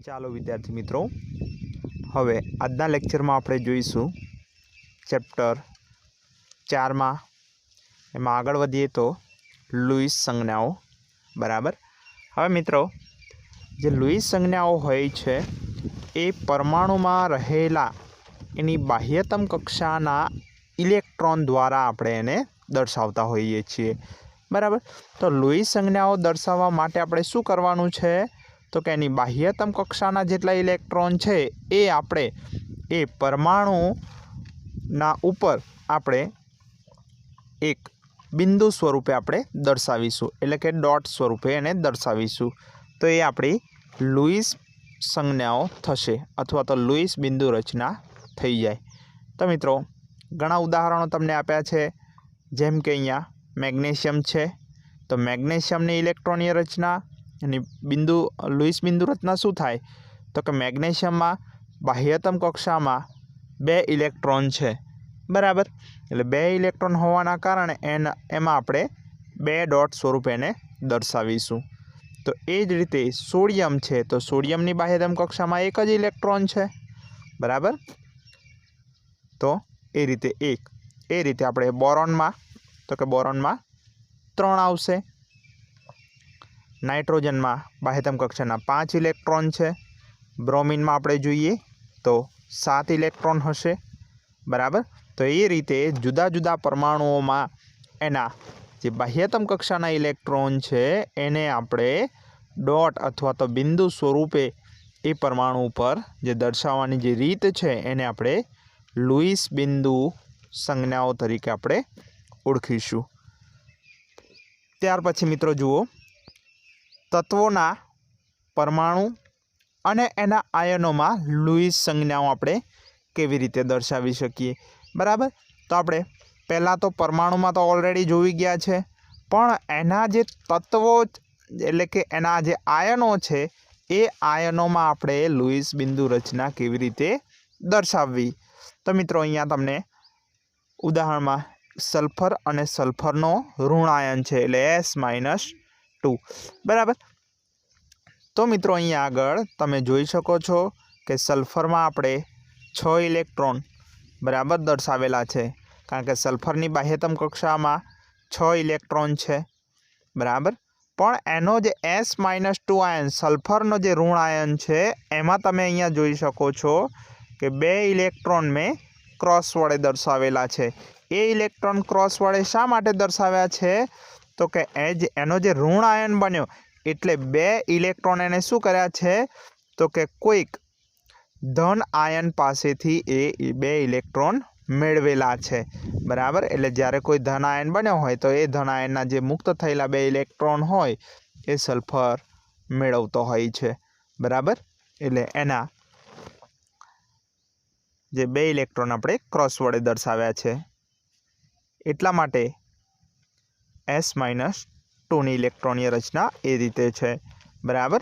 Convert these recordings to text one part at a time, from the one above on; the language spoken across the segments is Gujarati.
ચાલો વિદ્યાર્થી મિત્રો, હવે આજના લેક્ચરમાં આપણે જોઈશું ચેપ્ટર 4માં એમાં આગળ વધીએ તો લુઈસ સંજ્ઞાઓ. બરાબર. હવે મિત્રો, જે લુઈસ સંજ્ઞાઓ હોય છે એ પરમાણુમાં રહેલા એની બાહ્યતમ કક્ષાના ઇલેક્ટ્રોન દ્વારા આપણે એને દર્શાવતા હોઈએ છીએ. બરાબર. તો લુઈસ સંજ્ઞાઓ દર્શાવવા માટે આપણે શું કરવાનું છે? તો કે એની બાહ્યતમ કક્ષાના જેટલા ઇલેક્ટ્રોન છે એ આપણે એ પરમાણુના ઉપર આપણે એક બિંદુ સ્વરૂપે આપણે દર્શાવીશું, એટલે કે ડોટ સ્વરૂપે એને દર્શાવીશું. તો એ આપણી લુઈસ સંજ્ઞાઓ થશે અથવા તો લુઈસ બિંદુ રચના થઈ જાય. તો મિત્રો, ઘણા ઉદાહરણો તમને આપ્યા છે, જેમ કે અહીંયા મેગ્નેશિયમ છે. તો મેગ્નેશિયમની ઇલેક્ટ્રોનીય રચના એની લુઈસ બિંદુ રચના શું થાય? તો કે મેગ્નેશિયમમાં બાહ્યતમ કક્ષામાં 2 ઇલેક્ટ્રોન છે. બરાબર. એટલે 2 ઇલેક્ટ્રોન હોવાના કારણે એમાં આપણે 2 ડોટ સ્વરૂપે એને દર્શાવીશું. તો એ જ રીતે સોડિયમ છે, તો સોડિયમની બાહ્યતમ કક્ષામાં 1 જ ઇલેક્ટ્રોન છે. બરાબર. તો એ રીતે આપણે બોરોનમાં, તો કે બોરોનમાં 3 આવશે. નાઇટ્રોજનમાં બાહ્યતમ કક્ષાના 5 ઇલેક્ટ્રોન છે. બ્રોમિનમાં આપણે જોઈએ તો 7 ઇલેક્ટ્રોન હશે. બરાબર. તો એ રીતે જુદા જુદા પરમાણુઓમાં એના જે બાહ્યતમ કક્ષાના ઇલેક્ટ્રોન છે એને આપણે ડોટ અથવા તો બિંદુ સ્વરૂપે એ પરમાણુ ઉપર જે દર્શાવવાની જે રીત છે એને આપણે લુઈસ બિંદુ સંજ્ઞાઓ તરીકે આપણે ઓળખીશું. ત્યાર પછી મિત્રો જુઓ, તત્વોના પરમાણુ અને એના આયનોમાં લુઈસ સંજ્ઞાઓ આપણે કેવી રીતે દર્શાવી શકીએ. બરાબર. તો આપણે પહેલાં તો પરમાણુમાં તો ઓલરેડી જોઈ ગયા છે, પણ એના જે તત્વો એટલે કે એના જે આયનો છે એ આયનોમાં આપણે લુઈસ બિંદુ રચના કેવી રીતે દર્શાવવી. તો મિત્રો, અહીંયા તમને ઉદાહરણમાં સલ્ફર અને સલ્ફરનો ઋણ આયન છે, એટલે S-2. બરાબર. તો મિત્રો, અહીંયા આગળ તમે જોઈ શકો છો કે સલ્ફરમાં આપણે 6 ઇલેક્ટ્રોન બરાબર દર્શાવેલા છે, કારણ કે સલ્ફરની બાહ્યતમ કક્ષામાં 6 ઇલેક્ટ્રોન છે. બરાબર. પણ એનો જે S-2 આયન, સલ્ફરનો જે ઋણ આયન છે, એમાં તમે અહીંયા જોઈ શકો છો કે 2 ઇલેક્ટ્રોન મેં ક્રોસ વડે દર્શાવેલા છે. એ ઇલેક્ટ્રોન ક્રોસ વડે શા માટે દર્શાવ્યા છે? તો કે એનો જે ઋણ આયન બન્યો એટલે 2 ઇલેક્ટ્રોન એને શું કર્યા છે? તો કે કોઈક ધન આયન પાસેથી એ 2 ઇલેક્ટ્રોન મેળવેલા છે. બરાબર. એટલે જ્યારે કોઈ ધન આયન બન્યો હોય તો એ ધન આયનના જે મુક્ત થયેલા 2 ઇલેક્ટ્રોન હોય એ સલ્ફર મેળવતો હોય છે. બરાબર. એટલે એના જે 2 ઇલેક્ટ્રોન આપણે ક્રોસ વડે દર્શાવ્યા છે, એટલા માટે S-2ની ઇલેક્ટ્રોનીય રચના એ રીતે છે. બરાબર.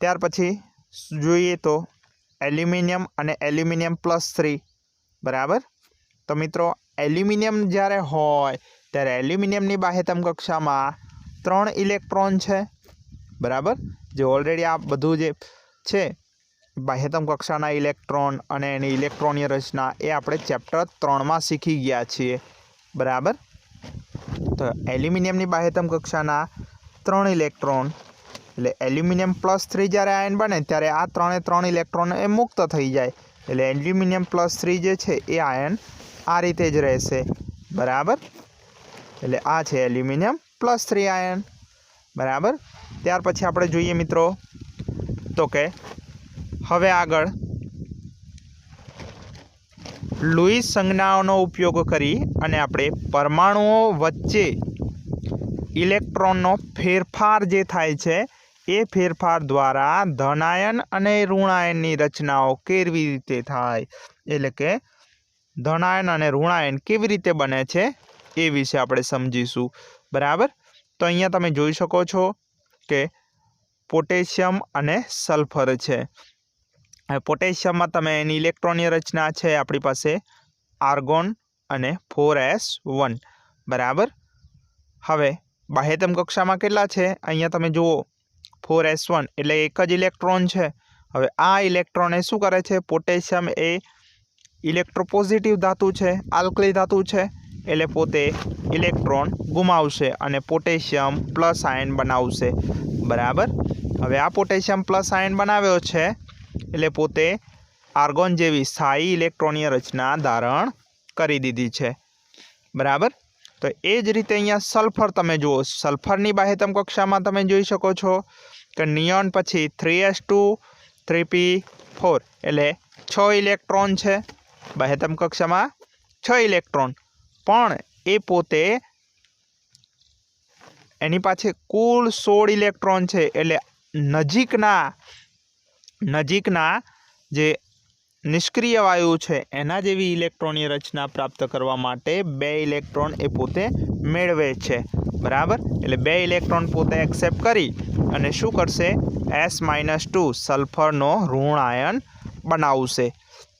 ત્યાર પછી જોઈએ તો એલ્યુમિનિયમ અને એલ્યુમિનિયમ +3. બરાબર. તો મિત્રો, એલ્યુમિનિયમ જ્યારે હોય ત્યારે એલ્યુમિનિયમની બાહ્યતમ કક્ષામાં 3 ઇલેક્ટ્રોન છે. બરાબર. જે ઓલરેડી આ બધું જે છે બાહ્યતમ કક્ષાના ઇલેક્ટ્રોન અને એની ઇલેક્ટ્રોનીય રચના એ આપણે ચેપ્ટર 3માં શીખી ગયા છીએ. બરાબર. તો એલ્યુમિનિયમની બાહ્યતમ કક્ષાના 3 ઇલેક્ટ્રોન, એટલે એલ્યુમિનિયમ +3 જ્યારે આયન બને ત્યારે આ 3 ઇલેક્ટ્રોન એ મુક્ત થઈ જાય. એટલે એલ્યુમિનિયમ +3 જે છે એ આયન આ રીતે જ રહેશે. બરાબર. એટલે આ છે એલ્યુમિનિયમ +3 આયન. બરાબર. ત્યાર પછી આપણે જોઈએ મિત્રો તો કે હવે આગળ લુઈસ સંજ્ઞાઓનો ઉપયોગ કરી અને આપણે પરમાણુઓ વચ્ચે ઇલેક્ટ્રોનનો ફેરફાર જે થાય છે એ ફેરફાર દ્વારા ધનાયન અને ઋણાયનની રચનાઓ કેવી રીતે થાય, એટલે કે ધનાયન અને ઋણાયન કેવી રીતે બને છે એ વિશે આપણે સમજીશું. બરાબર. તો અહીંયા તમે જોઈ શકો છો કે પોટેશિયમ અને સલ્ફર છે. પોટેશિયમમાં તમે એની ઇલેક્ટ્રોનીય રચના છે આપણી પાસે આર્ગોન અને 4s1. બરાબર. હવે બાહ્યતમ કક્ષામાં કેટલા છે? અહીંયા તમે જુઓ 4s1 એટલે 1 જ ઇલેક્ટ્રોન છે. हवे आ इलेक्ट्रॉन ए शुं करे छे, पोटेशियम ए इलेक्ट्रोपोजिटिव धातु छे, आल्कली धातु छे, एटले पोते इलेक्ट्रॉन गुमावशे अने पोटेशियम प्लस आयन बनावशे। बराबर। हवे आ पोटेशियम प्लस आयन बनाव्यो छे एटले पोते आर्गोन जेवी स्थायी इलेक्ट्रॉनीय रचना धारण करी दीधी छे। बराबर। तो ए ज रीते अहींया सल्फर तमे जुओ, सल्फरनी बाह्यतम कक्षामां तमे जोई शको छो के नियोन पछी 3s2 3p4 एटले 6 इलेक्ट्रॉन छे। बाह्यतम कक्षामां 6 इलेक्ट्रॉन, पण ए पोते एनी पाछे कुल 16 इलेक्ट्रॉन छे एटले नजीकना जे निष्क्रिय वायु है एना जेवी इलेक्ट्रॉनीय रचना प्राप्त करवा माटे 2 इलेक्ट्रॉन ए पोते मेळवे छे। बराबर। एटले 2 इलेक्ट्रॉन पोते एक्सेप्ट करी अने शुं करशे, S-2 सल्फरनो ऋण आयन बनावशे।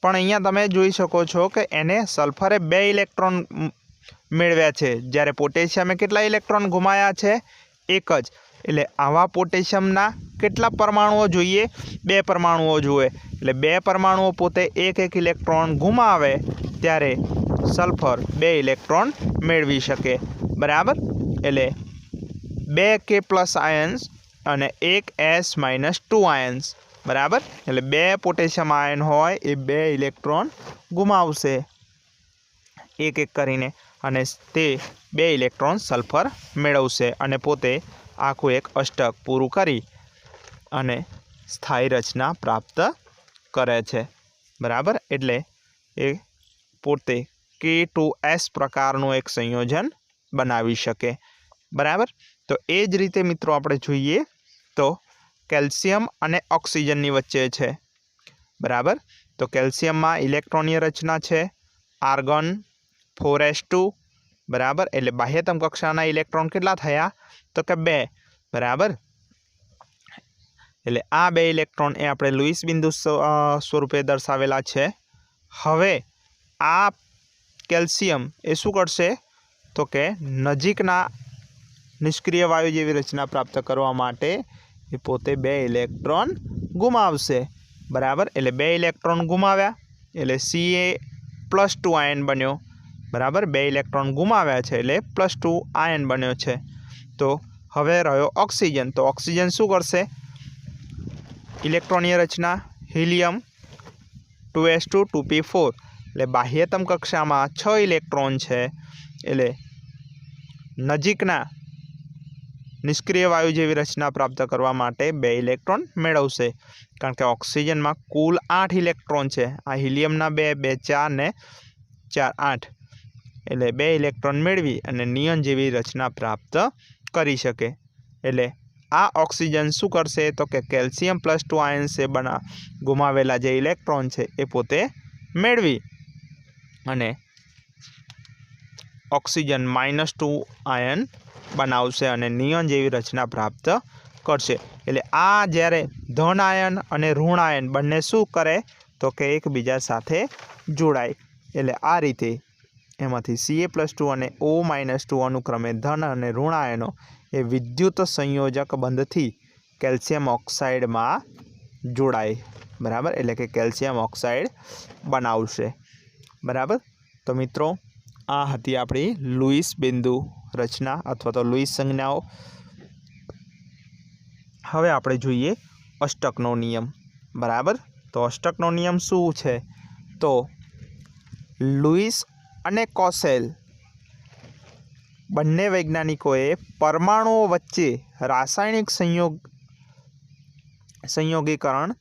पण अहींया तमे जोई शको छो के एने सल्फरे 2 इलेक्ट्रॉन मेळव्या छे, ज्यारे पोटेशियमे केटला इलेक्ट्रॉन गुमाया छे, 1 ज। एटले आवा पोटेशियमना केटला परमाणुओ जोईए, 2 परमाणुओ जोईए। एटले 2 परमाणुओ पोते 1-1 इलेक्ट्रॉन गुमावे त्यारे सल्फर 2 इलेक्ट्रॉन मेळवी शके। बराबर। एटले 2 K+ आयन्स अने 1 S-2 आयन्स। बराबर। एटले 2 पोटेशियम आयन होय ए 2 इलेक्ट्रॉन गुमावशे 1-1 करीने अने ते 2 इलेक्ट्रॉन सल्फर मेळवशे अने पोते आखुं एक अष्टक पूरुं करी अने स्थायी रचना प्राप्त करे छे। बराबर। एटले ए पोते K2S प्रकारनुं एक संयोजन बनावी शके। बराबर। तो ए ज रीते मित्रों आपणे जोईए तो केल्शियम अने ऑक्सिजननी वच्चे छे। बराबर। तो केल्शियम में इलेक्ट्रॉनीय रचना है आर्गन 4s2। बराबर। एटले बाह्यतम कक्षाना इलेक्ट्रॉन केटला थया तो के 2। बराबर। एटले आ 2 इलेक्ट्रॉन ए आपणे लुईस बिंदु स्वरूपे दर्शावेला छे। हवे आ केल्शियम ए शुं करशे तो के नजीकना निष्क्रिय वायु जेवी रचना प्राप्त करवा माटे ए पोते 2 इलेक्ट्रॉन गुमावशे। बराबर। एटले 2 इलेक्ट्रॉन गुमाव्या एटले Ca+2 आयन बन्यो। बराबर। 2 इलेक्ट्रॉन गुमाव्या छे एटले +2 आयन बन्यो छे। तो हवे रह्यो ऑक्सिजन। तो ऑक्सिजन शुं करशे, इलेक्ट्रॉनीय रचना हीलियम 2s2 2p4 एटले बाह्यतम कक्षामां 6 इलेक्ट्रॉन छे एटले नजीकना निष्क्रिय वायु जेवी रचना प्राप्त करवा माटे 2 इलेक्ट्रॉन मेळवशे, कारण के ऑक्सिजन में कुल 8 इलेक्ट्रॉन है। आ हीलियमना 2 2 4 ने 4 8 एटले 2 इलेक्ट्रॉन मेळवी अने नियन जेवी रचना प्राप्त करी शके। एटले आ ऑक्सिजन शुं करशे तो के Ca+2 आयन से गुमावेला जे इलेक्ट्रॉन है ए पोते मेळवी अने ऑक्सिजन -2 आयन बनावशे अने नियन जेवी रचना प्राप्त करशे। एटले आ ज्यारे धन आयन अने ऋण आयन बंने शुं करे तो के एकबीजा साथे जोड़ाय। एटले आ रीते एमांथी Ca+2 अने O-2 अनुक्रमे धन अने ऋण आयनो ए विद्युत संयोजक बंधथी केल्शियम ऑक्साइड में जोड़ाय। बराबर। एटले के केल्शियम ऑक्साइड बनावशे। बराबर। तो मित्रों आ हती आपणी लुईस बिंदु रचना अथवा तो लुईस संज्ञाओ। हवे आपणे जोईए अष्टकनो नियम। बराबर। तो अष्टकनो नियम शुं छे तो लुईस अने कोसेल बंने वैज्ञानिकोए परमाणुओं वच्चे रासायणिक संयोगीकरण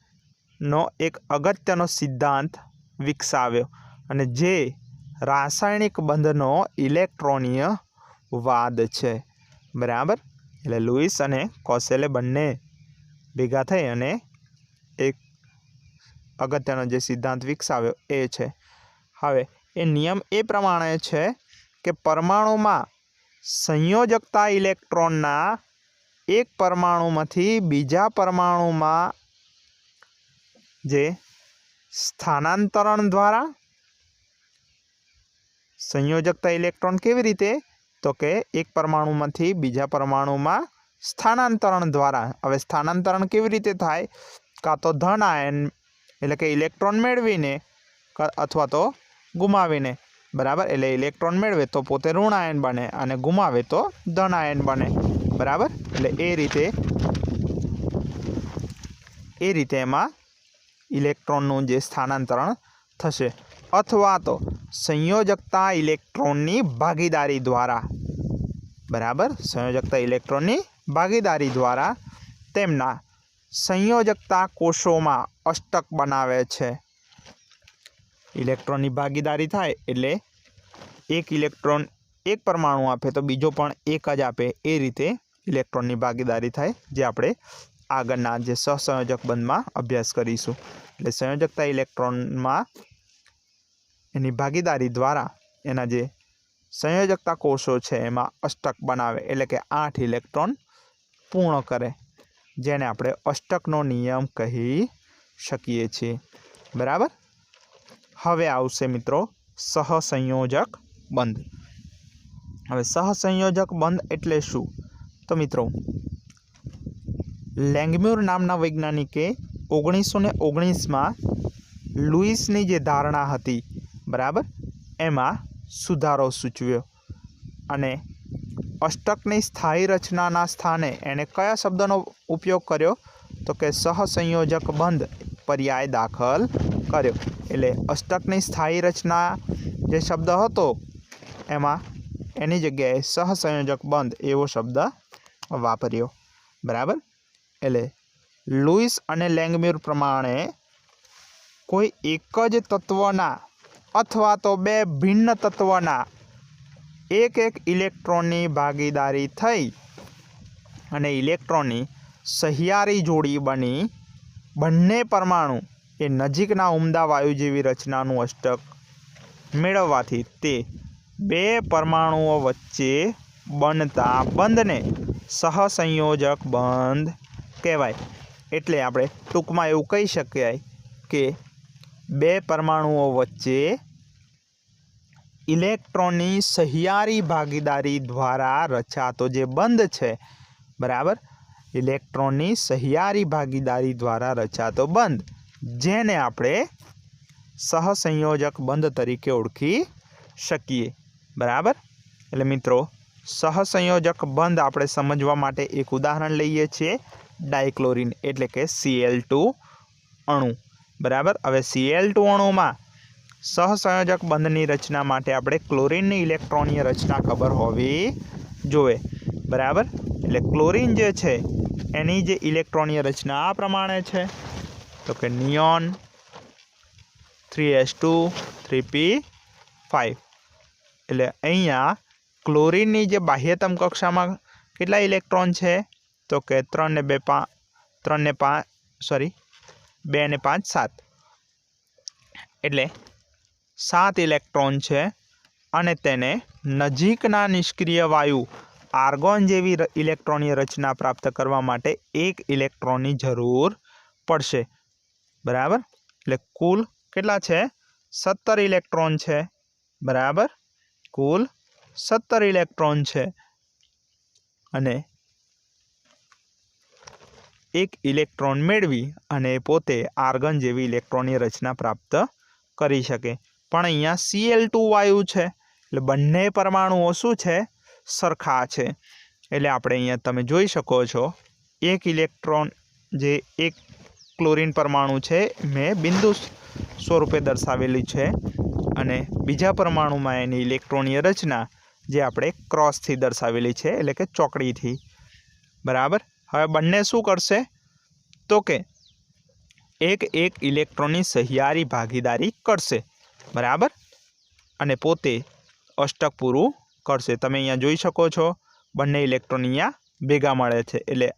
नो एक अगत्यनो सिद्धांत विकसाव्यो अने जे रासायणिक बंधनो इलेक्ट्रॉनीय वाद छे। बराबर। एटले लुईस अने कोसेले बंने भेगा थई अने एक अगत्यनो जे सिद्धांत विकसाव्यो ए छे। हवे ए नियम ए प्रमाणे छे के परमाणु में संयोजकता इलेक्ट्रॉनना एक परमाणुमांथी बीजा परमाणुमां जे स्थानांतरण द्वारा संयोजकता इलेक्ट्रॉन केवी रीते तो के एक परमाणुमांथी बीजा परमाणुमां स्थानांतरण द्वारा। हवे स्थानांतरण केवी रीते थाय કાં તો ધન આયન એટલે કે ઇલેક્ટ્રોન મેળવીને અથવા તો ગુમાવીને, બરાબર. એટલે ઇલેક્ટ્રોન મેળવે તો પોતે ઋણ આયન બને અને ગુમાવે તો ધન આયન બને, બરાબર. એટલે એ રીતે એમાં ઇલેક્ટ્રોનનું જે સ્થાનાંતરણ થશે. અથવા તો સંયોજકતા ઇલેક્ટ્રોનની ભાગીદારી દ્વારા, બરાબર. સંયોજકતા ઇલેક્ટ્રોનની ભાગીદારી દ્વારા તેમના સંયોજકતા કોષોમાં અષ્ટક બનાવે છે. ઇલેક્ટ્રોનની ભાગીદારી થાય એટલે એક ઇલેક્ટ્રોન એક પરમાણુ આપે તો બીજો પણ એક જ આપે, એ રીતે ઇલેક્ટ્રોનની ભાગીદારી થાય, જે આપણે આગળના જે સહસંયોજક બંધમાં અભ્યાસ કરીશું. એટલે સંયોજકતા ઇલેક્ટ્રોનમાં એની ભાગીદારી દ્વારા એના જે સંયોજકતા કોષો છે એમાં અષ્ટક બનાવે, એટલે કે 8 ઇલેક્ટ્રોન પૂર્ણ કરે, જેને આપણે અષ્ટકનો નિયમ કહી શકીએ છીએ, બરાબર. હવે આવશે મિત્રો સહસંયોજક બંધ. હવે સહસંયોજક બંધ એટલે શું? તો મિત્રો લેંગમ્યુર નામના વૈજ્ઞાનિકે 1919માં લુઈસની જે ધારણા હતી, બરાબર, એમાં સુધારો સૂચવ્યો અને અષ્ટકની સ્થાયી રચનાના સ્થાને એણે કયા શબ્દનો ઉપયોગ કર્યો? તો કે સહસંયોજક બંધ પર્યાય દાખલ કર્યો. એટલે અષ્ટકની સ્થાયી રચના જે શબ્દ હતો એમાં એની જગ્યાએ સહસંયોજક બંધ એવો શબ્દ વાપર્યો, બરાબર. એટલે લુઈસ અને લેંગમ્યુર પ્રમાણે કોઈ એક જ તત્વના અથવા તો બે ભિન્ન તત્વના એક ઇલેક્ટ્રોનની ભાગીદારી થઈ અને ઇલેક્ટ્રોનની સહિયારી જોડી બની બંને પરમાણુ એ નજીકના ઉમદા વાયુ જેવી રચનાનું અષ્ટક મેળવવાથી તે બે પરમાણુઓ વચ્ચે બનતા બંધને સહસંયોજક બંધ કહેવાય. એટલે આપણે ટૂંકમાં એવું કહી શકાય કે બે પરમાણુઓ વચ્ચે ઇલેક્ટ્રોનની સહિયારી ભાગીદારી દ્વારા રચાતો જે બંધ છે, બરાબર, ઇલેક્ટ્રોનની સહિયારી ભાગીદારી દ્વારા રચાતો બંધ, જેને આપણે સહસંયોજક બંધ તરીકે ઓળખી શકીએ, બરાબર. એટલે મિત્રો સહસંયોજક બંધ આપણે સમજવા માટે એક ઉદાહરણ લઈએ છીએ, ડાયક્લોરિન એટલે કે Cl2 અણુ, બરાબર. હવે Cl2 અણુમાં સહસંયોજક બંધની રચના માટે આપણે ક્લોરીનની ઇલેક્ટ્રોનીય રચના ખબર હોવી જોઈએ, બરાબર. એટલે ક્લોરીન જે છે એની જે ઇલેક્ટ્રોનીય રચના આ પ્રમાણે છે, તો કે નિયોન 3s2 3p5. એટલે અહીંયા ક્લોરીનની જે બાહ્યતમ કક્ષામાં કેટલા ઇલેક્ટ્રોન છે? તો કે 2 ને 5 7, એટલે 7 ઇલેક્ટ્રોન છે અને તેને નજીકના નિષ્ક્રિય વાયુ આર્ગોન જેવી ઇલેક્ટ્રોનીય રચના પ્રાપ્ત કરવા માટે 1 ઇલેક્ટ્રોનની જરૂર પડશે, બરાબર. એટલે કુલ કેટલા છે? 17 ઇલેક્ટ્રોન છે, બરાબર. કુલ 17 ઇલેક્ટ્રોન છે અને 1 ઇલેક્ટ્રોન મેળવી અને પોતે આર્ગન જેવી ઇલેક્ટ્રોનની રચના પ્રાપ્ત કરી શકે. પણ અહીંયા Cl2 વાયુ છે એટલે બંને પરમાણુઓ શું છે? સરખા છે. એટલે આપણે અહીંયા તમે જોઈ શકો છો, એક ઇલેક્ટ્રોન જે એક ક્લોરીન પરમાણુ છે મેં બિંદુ સ્વરૂપે દર્શાવેલી છે અને બીજા પરમાણુમાં એની ઇલેક્ટ્રોનીય રચના જે આપણે ક્રોસથી દર્શાવેલી છે, એટલે કે ચોકડીથી, બરાબર. હવે બંને શું કરશે? તો કે એક ઇલેક્ટ્રોનની સહિયારી ભાગીદારી કરશે, બરાબર, અને પોતે અષ્ટક પૂરું કરશે. તમે અહીંયા જોઈ શકો છો બંને ઇલેક્ટ્રોન અહીંયા ભેગા મળે છે, એટલે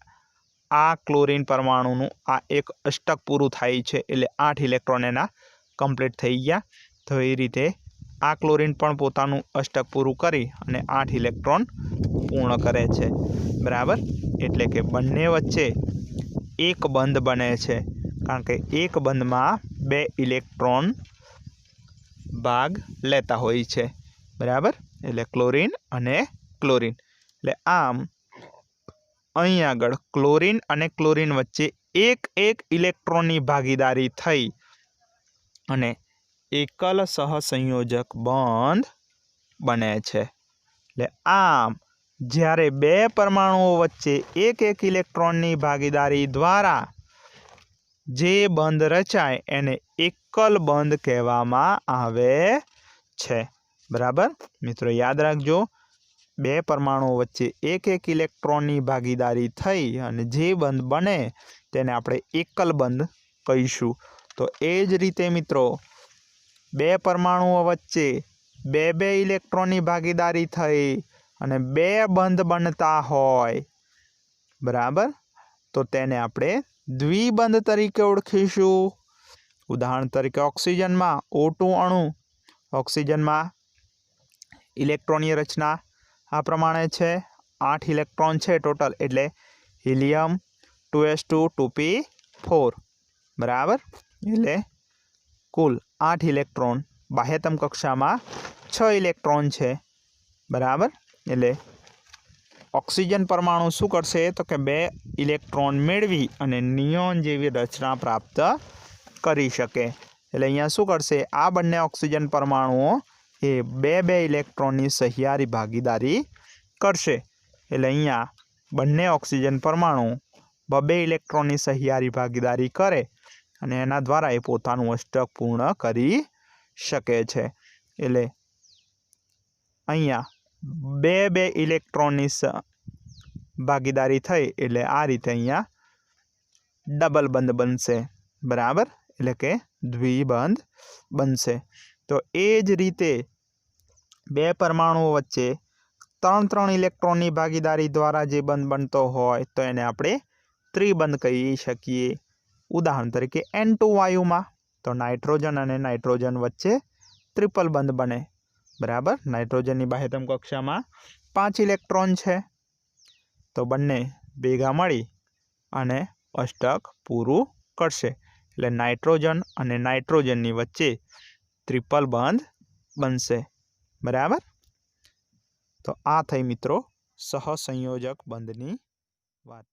આ ક્લોરીન પરમાણુનું આ એક અષ્ટક પૂરું થાય છે, એટલે 8 ઇલેક્ટ્રોન એના કમ્પ્લીટ થઈ ગયા. તો એ રીતે આ ક્લોરીન પણ પોતાનું અષ્ટક પૂરું કરી અને 8 ઇલેક્ટ્રોન પૂર્ણ કરે છે, બરાબર. એટલે કે બંને વચ્ચે એક બંધ બને છે, કારણ કે એક બંધમાં 2 ઇલેક્ટ્રોન ભાગ લેતા હોય છે, બરાબર. એટલે ક્લોરીન અને ક્લોરીન. એટલે આમ અહીં આગળ ક્લોરીન અને ક્લોરીન વચ્ચે એક એક ઇલેક્ટ્રોનની ભાગીદારી થઈ અને એકલ સહસંયોજક બંધ બને છે। એટલે આમ જ્યારે બે પરમાણુઓ વચ્ચે એક એક ઇલેક્ટ્રોનની ભાગીદારી દ્વારા જે બંધ રચાય એને એકલ બંધ કહેવામાં આવે છે। બરાબર મિત્રો, યાદ રાખજો, બે પરમાણુઓ વચ્ચે એક એક ઇલેક્ટ્રોનની ભાગીદારી થઈ અને જે બંધ બને તેને આપણે એકલ બંધ કહીશું। તો એ જ રીતે મિત્રો, બે પરમાણુઓ વચ્ચે બે બે ઇલેક્ટ્રોનની ભાગીદારી થઈ અને બે બંધ બનતા હોય, બરાબર, તો તેને આપણે દ્વિબંધ તરીકે ઓળખીશું। ઉદાહરણ તરીકે ઓક્સિજનમાં O2 અણુ, ઓક્સિજનમાં ઇલેક્ટ્રોનની રચના આ પ્રમાણે છે, 8 ઇલેક્ટ્રોન છે ટોટલ, એટલે હિલિયમ 2s2 2p4, બરાબર, એટલે કુલ 8 ઇલેક્ટ્રોન। બાહ્યતમ કક્ષામાં 6 ઇલેક્ટ્રોન છે, બરાબર, એટલે ઓક્સિજન પરમાણુ શું કરશે તો કે 2 ઇલેક્ટ્રોન મેળવી અને નિયોન જેવી રચના પ્રાપ્ત કરી શકે। એટલે અહીંયા શું કરશે, આ બંને ઓક્સિજન પરમાણુઓ એ બે બે ઇલેક્ટ્રોનની સહિયારી ભાગીદારી કરશે। એટલે અહીંયા બંને ઓક્સિજન પરમાણુ બે ઇલેક્ટ્રોનની સહિયારી ભાગીદારી કરે અને એના દ્વારા એ પોતાનું અષ્ટક પૂર્ણ કરી શકે છે। એટલે અહીંયા બે બે ઇલેક્ટ્રોનની ભાગીદારી થઈ એટલે આ રીતે અહીંયા ડબલ બંધ બનશે, બરાબર, એટલે કે દ્વિબંધ બનશે। તો એ જ રીતે બે પરમાણુઓ વચ્ચે 3 ઇલેક્ટ્રોનની ભાગીદારી દ્વારા જે બંધ બનતો હોય તો એને આપણે ત્રિબંધ કહી શકીએ। ઉદાહરણ તરીકે N2 વાયુમાં તો નાઇટ્રોજન અને નાઇટ્રોજન વચ્ચે ટ્રિપલ બંધ બને, બરાબર। નાઇટ્રોજનની બાહ્યતમ કક્ષામાં 5 ઇલેક્ટ્રોન છે, તો બંને ભેગા મળી અને અષ્ટક પૂરું કરશે। એટલે નાઇટ્રોજન અને નાઇટ્રોજનની વચ્ચે ટ્રિપલ બંધ બનશે, બરાબર। તો આ થઈ મિત્રો સહસંયોજક બંધની વાત।